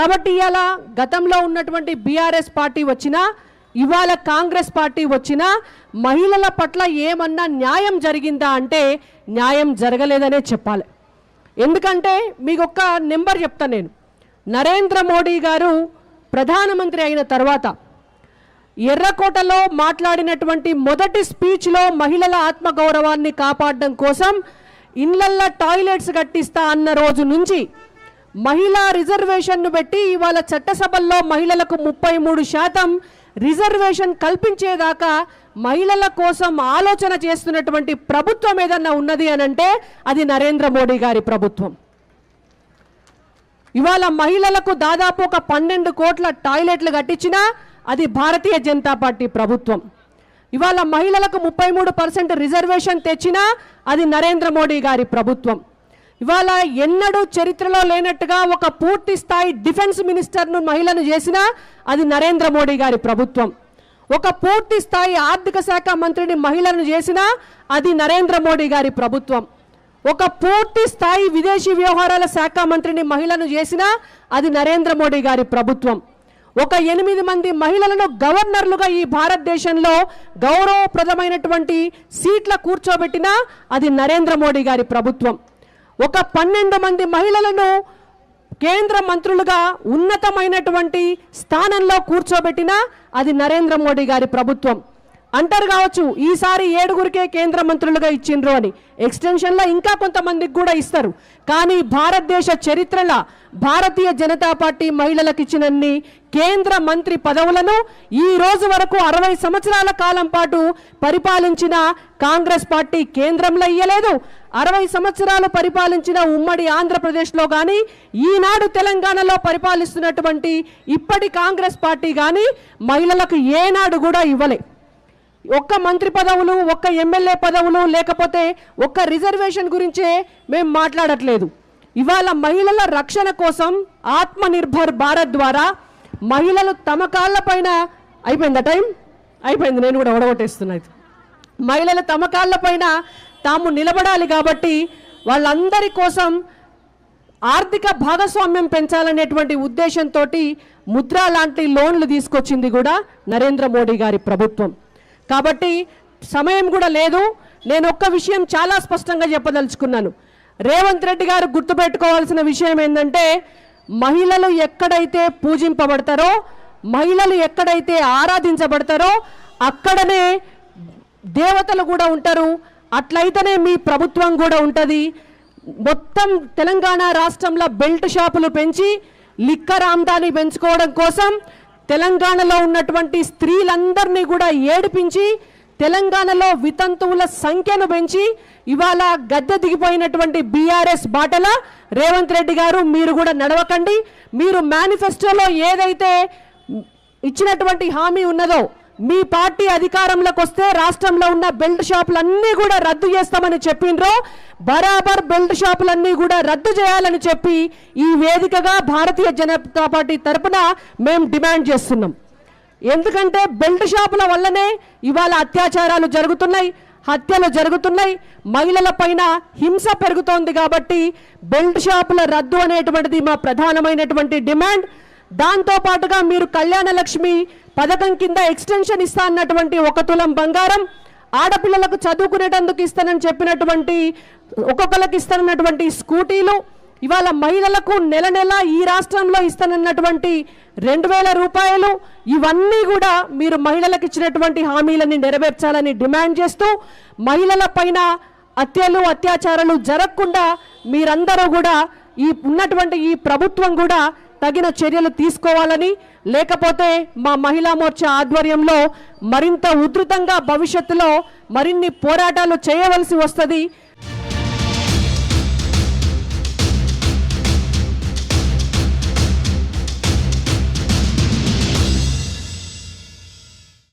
కాబట్టి ఇవాళ గతంలో ఉన్నటువంటి బీఆర్ఎస్ పార్టీ వచ్చినా ఇవాళ కాంగ్రెస్ పార్టీ వచ్చినా మహిళల పట్ల ఏమన్నా న్యాయం జరిగిందా అంటే న్యాయం జరగలేదనే చెప్పాలి. ఎందుకంటే మీకు ఒక్క నెంబర్ చెప్తాను నేను. నరేంద్ర మోడీ గారు ప్రధానమంత్రి అయిన తర్వాత ఎర్రకోటలో మాట్లాడినటువంటి మొదటి స్పీచ్లో మహిళల ఆత్మగౌరవాన్ని కాపాడడం కోసం ఇళ్లల్లో టాయిలెట్స్ కట్టిస్తా అన్న రోజు నుంచి మహిళా రిజర్వేషన్ను పెట్టి ఇవాళ చట్టసభల్లో మహిళలకు 33% రిజర్వేషన్ కల్పించేదాకా మహిళల కోసం ఆలోచన చేస్తున్నటువంటి ప్రభుత్వం ఏదన్నా ఉన్నది అనంటే అది నరేంద్ర మోడీ గారి ప్రభుత్వం. ఇవాళ మహిళలకు దాదాపు ఒక 12 కోట్ల టాయిలెట్లు కట్టించినా అది భారతీయ జనతా పార్టీ ప్రభుత్వం. ఇవాళ మహిళలకు 33% రిజర్వేషన్ తెచ్చినా అది నరేంద్ర మోడీ గారి ప్రభుత్వం. ఇవాళ ఎన్నడూ చరిత్రలో లేనట్టుగా ఒక పూర్తి స్థాయి డిఫెన్స్ మినిస్టర్ను మహిళను చేసినా అది నరేంద్ర మోడీ గారి ప్రభుత్వం. ఒక పూర్తి స్థాయి ఆర్థిక శాఖ మంత్రిని మహిళను చేసినా అది నరేంద్ర మోడీ గారి ప్రభుత్వం. ఒక పూర్తి స్థాయి విదేశీ వ్యవహారాల శాఖ మంత్రిని మహిళను చేసినా అది నరేంద్ర మోడీ గారి ప్రభుత్వం. ఒక 8 మంది మహిళలను గవర్నర్లుగా ఈ భారతదేశంలో గౌరవప్రదమైనటువంటి సీట్ల కూర్చోబెట్టినా అది నరేంద్ర మోడీ గారి ప్రభుత్వం. ఒక 12 మంది మహిళలను కేంద్ర మంత్రులుగా ఉన్నతమైనటువంటి స్థానంలో కూర్చోబెట్టినా అది నరేంద్ర మోడీ గారి ప్రభుత్వం. అంటారు కావచ్చు ఈసారి 7గురికే కేంద్ర మంత్రులుగా ఇచ్చిండ్రు అని. ఎక్స్టెన్షన్లో ఇంకా కొంతమందికి కూడా ఇస్తారు. కానీ భారతదేశ చరిత్రలో భారతీయ జనతా పార్టీ మహిళలకు ఇచ్చినన్ని కేంద్ర మంత్రి పదవులను ఈ రోజు వరకు 60 సంవత్సరాల కాలం పాటు పరిపాలించిన కాంగ్రెస్ పార్టీ కేంద్రంలో ఇయ్యలేదు. 60 సంవత్సరాలు పరిపాలించిన ఉమ్మడి ఆంధ్రప్రదేశ్లో కానీ ఈనాడు తెలంగాణలో పరిపాలిస్తున్నటువంటి ఇప్పటి కాంగ్రెస్ పార్టీ కానీ మహిళలకు ఏనాడు కూడా ఇవ్వలే. ఒక్క మంత్రి పదవులు, ఒక్క ఎమ్మెల్యే పదవులు, లేకపోతే ఒక్క రిజర్వేషన్ గురించే మేము మాట్లాడట్లేదు. ఇవాళ మహిళల రక్షణ కోసం ఆత్మనిర్భర్ భారత్ ద్వారా మహిళలు తమ కాళ్ళపైన అయిపోయిందా టైం అయిపోయింది, నేను కూడా ఒడగొట్టేస్తున్నాయి. మహిళలు తమ కాళ్ళపైన తాము నిలబడాలి కాబట్టి వాళ్ళందరి కోసం ఆర్థిక భాగస్వామ్యం పెంచాలనేటువంటి ఉద్దేశంతో ముద్రా లాంటి లోన్లు తీసుకొచ్చింది కూడా నరేంద్ర మోడీ గారి ప్రభుత్వం. కాబట్టి సమయం కూడా లేదు. నేను ఒక్క విషయం చాలా స్పష్టంగా చెప్పదలుచుకున్నాను. రేవంత్ రెడ్డి గారు గుర్తుపెట్టుకోవాల్సిన విషయం ఏంటంటే మహిళలు ఎక్కడైతే పూజింపబడతారో, మహిళలు ఎక్కడైతే ఆరాధించబడతారో అక్కడనే దేవతలు కూడా ఉంటారు. అట్లయితేనే మీ ప్రభుత్వం కూడా ఉంటుంది. మొత్తం తెలంగాణ రాష్ట్రంలో బెల్ట్ షాపులు పెంచి లిక్కర్ ఆమ్దాని పెంచుకోవడం కోసం తెలంగాణలో ఉన్నటువంటి స్త్రీలందరినీ కూడా ఏడిపించి తెలంగాణలో వితంతువుల సంఖ్యను పెంచి ఇవాళ గద్దె దిగిపోయినటువంటి బీఆర్ఎస్ బాటల రేవంత్ రెడ్డి గారు మీరు కూడా నడవకండి. మీరు మేనిఫెస్టోలో ఏదైతే ఇచ్చినటువంటి హామీ ఉన్నదో మీ పార్టీ అధికారంలోకి వస్తే రాష్ట్రంలో ఉన్న బెల్ట్ షాపులన్నీ కూడా రద్దు చేస్తామని చెప్పిండ్రో బరాబర్ బెల్ట్ షాపులన్నీ కూడా రద్దు చేయాలని చెప్పి ఈ వేదికగా భారతీయ జనతా పార్టీ తరపున మేము డిమాండ్ చేస్తున్నాం. ఎందుకంటే బెల్ట్ షాపుల వల్లనే ఇవాళ అత్యాచారాలు జరుగుతున్నాయి, హత్యలు జరుగుతున్నాయి, మహిళల పైన హింస పెరుగుతోంది. కాబట్టి బెల్ట్ షాపుల రద్దు అనేటువంటిది మా ప్రధానమైనటువంటి డిమాండ్. దాంతో పాటుగా మీరు కళ్యాణ లక్ష్మి పథకం కింద ఎక్స్టెన్షన్ ఇస్తా అన్నటువంటి 1 తులం బంగారం, ఆడపిల్లలకు చదువుకునేటందుకు ఇస్తానని చెప్పినటువంటి ఒక్కొక్కరికి ఇస్తానన్నటువంటి స్కూటీలు, ఇవాళ మహిళలకు నెల నెల ఈ రాష్ట్రంలో ఇస్తానన్నటువంటి 2000 రూపాయలు, ఇవన్నీ కూడా మీరు మహిళలకు ఇచ్చినటువంటి హామీలని నెరవేర్చాలని డిమాండ్ చేస్తూ మహిళల పైన హత్యలు అత్యాచారాలు జరగకుండా మీరందరూ కూడా ఉన్నటువంటి ఈ ప్రభుత్వం కూడా తగిన చర్యలు తీసుకోవాలని, లేకపోతే మా మహిళా మోర్చా ఆధ్వర్యంలో మరింత ఉధృతంగా భవిష్యత్తులో మరిన్ని పోరాటాలు చేయవలసి వస్తుంది.